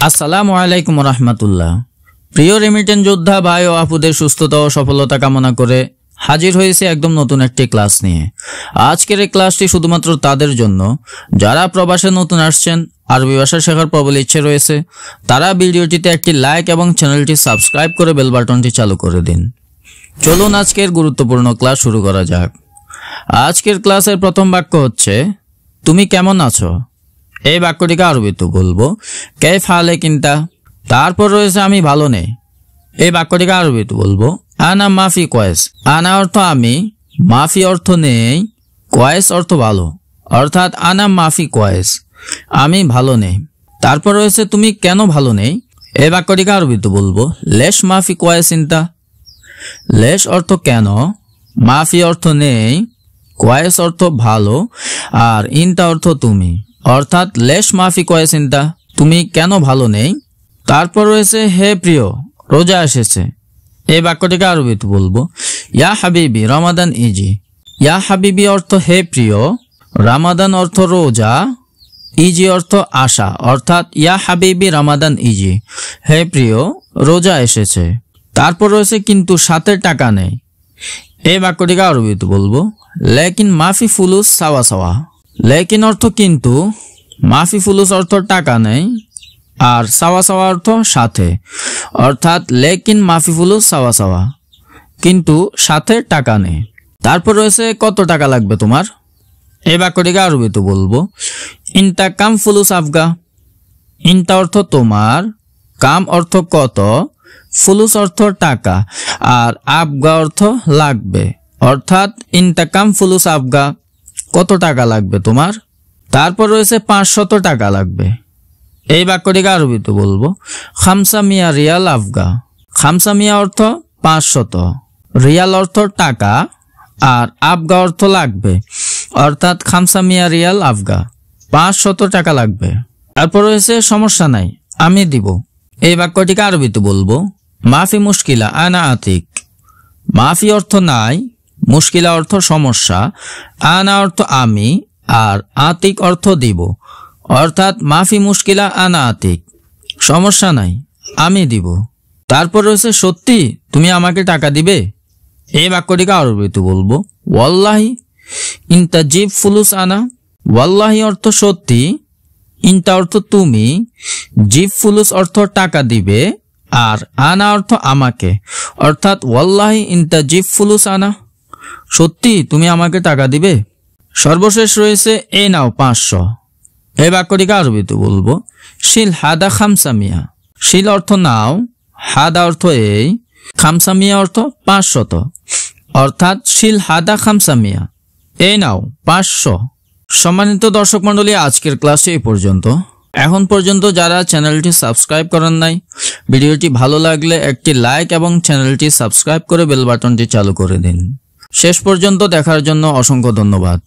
আসসালামু আলাইকুম রহমতুল্লাহ। প্রিয় রেমিটেন্স যোদ্ধা ভাই ও আপুদের সুস্থতা ও সফলতা কামনা করে হাজির হয়েছে একদম নতুন একটি ক্লাস নিয়ে। আজকের এই ক্লাসটি শুধুমাত্র তাদের জন্য যারা প্রবাসে নতুন আসছেন, আরবি ভাষা শেখার প্রবল ইচ্ছে রয়েছে, তারা ভিডিওটিতে একটি লাইক এবং চ্যানেলটি সাবস্ক্রাইব করে বেল বাটনটি চালু করে দিন। চলুন আজকের গুরুত্বপূর্ণ ক্লাস শুরু করা যাক। আজকের ক্লাসের প্রথম বাক্য হচ্ছে তুমি কেমন আছো। এই বাক্যটিকে আরবিতে বলবো কেফ হালেক ইনতা। তারপর রয়েছে আমি ভালো নেই। এই বাক্যটিকে আরবিতে বলবো আনা মাফি কয়েস। আনা অর্থ আমি, মাফি অর্থ নেই, কয়েস অর্থ ভালো, অর্থাৎ আনা মাফি কয়েস, আমি ভালো নেই। তারপর রয়েছে তুমি কেন ভালো নেই। এই বাক্যটিকে আরবিতে বলবো লেশ মাফি কয়েস ইনতা। লেশ অর্থ কেন, মাফি অর্থ নেই, কয়েস অর্থ ভালো, আর ইনতা অর্থ তুমি, অর্থাৎ লেশ মাফি কয়েস ইনতা, তুমি কেন ভালো নেই। তারপর রয়েছে হে প্রিয়, রোজা এসেছে। এই বাক্যটিকে আরবিতে বলবো ইয়া হাবিবি রমাদান ইজি। ইয়া হাবিবি অর্থ হে প্রিয়, রামাদান অর্থ রোজা, ইজি অর্থ আশা, অর্থাৎ ইয়া হাবিবি রমাদান ইজি, হে প্রিয় রোজা এসেছে। তারপর রয়েছে কিন্তু সাথে টাকা নেই। এই বাক্যটিকে আরবিতে বলবো লেকিন মাফি ফুলুস সাওয়া সাওয়া। লেকিন অর্থ কিন্তু, মাফি ফুলুস অর্থ টাকা নেই, আর সাওয়া সাওয়া অর্থ সাথে, অর্থাৎ লেকিন মাফি ফুলুস সাওয়া সাওয়া, কিন্তু সাথে টাকা নেই। তারপর রয়েছে কত টাকা লাগবে তোমার। এই বাক্যটিকে আরবিতে বলবো ইনতা কাম ফুলুস আফগা। ইনতা অর্থ তোমার, কাম অর্থ কত, ফুলুস অর্থ টাকা, আর আফগা অর্থ লাগবে, অর্থাৎ ইনতা কাম ফুলুস আফগা, কত টাকা লাগবে তোমার। তারপর রয়েছে 500 টাকা লাগবে। এই বাক্যটিকে আরবিতে বলবো খামসা মিয়া রিয়াল আফগা। খামসা মিয়া অর্থ 500, রিয়াল অর্থ টাকা, আর আফগা অর্থ লাগবে, অর্থাৎ খামসা মিয়া রিয়াল আফগা, 500 টাকা লাগবে। তারপর রয়েছে সমস্যা নাই, আমি দিব। এই বাক্যটিকে আরবিতে বলবো মাফি মুশকিলা আনা আতিক। মাফি অর্থ নাই, মুশকিলা অর্থ সমস্যা, আনা অর্থ আমি, আর আতিক অর্থ দিব, অর্থাৎ মাফি মুশকিলা আনা আতিক, সমস্যা নাই আমি দিব। তারপর রয়েছে সত্যি তুমি আমাকে টাকা দিবে। এই বাক্যটিকে আরবিতে বলবো ওয়াল্লাহি ইনতা জিব ফুলুস আনা। ওয়াল্লাহি অর্থ সত্যি, ইনতা অর্থ তুমি, জিব ফুলুস অর্থ টাকা দিবে, আর আনা অর্থ আমাকে, অর্থাৎ ওয়াল্লাহি ইনতা জিব ফুলুস আনা, সত্যি তুমি আমাকে টাকা দিবে। সর্বশেষ রয়েছে এই নাও 500। এই বাক্যটিকে আরবিতে বলবো শিল হাদা খামসামিয়া। শিল অর্থ নাও, হাদা অর্থ এই, খামসামিয়া অর্থ 500, অর্থাৎ শিল হাদা খামসামিয়া, এই নাও 500। সম্মানিত দর্শক মন্ডলী, আজকের ক্লাসে এই পর্যন্ত। এখন পর্যন্ত যারা চ্যানেলটি সাবস্ক্রাইব করেন নাই, ভিডিওটি ভালো লাগলে একটি লাইক এবং চ্যানেলটি সাবস্ক্রাইব করে বেল বাটনটি চালু করে দিন। শেষ পর্যন্ত দেখার জন্য অসংখ্য ধন্যবাদ।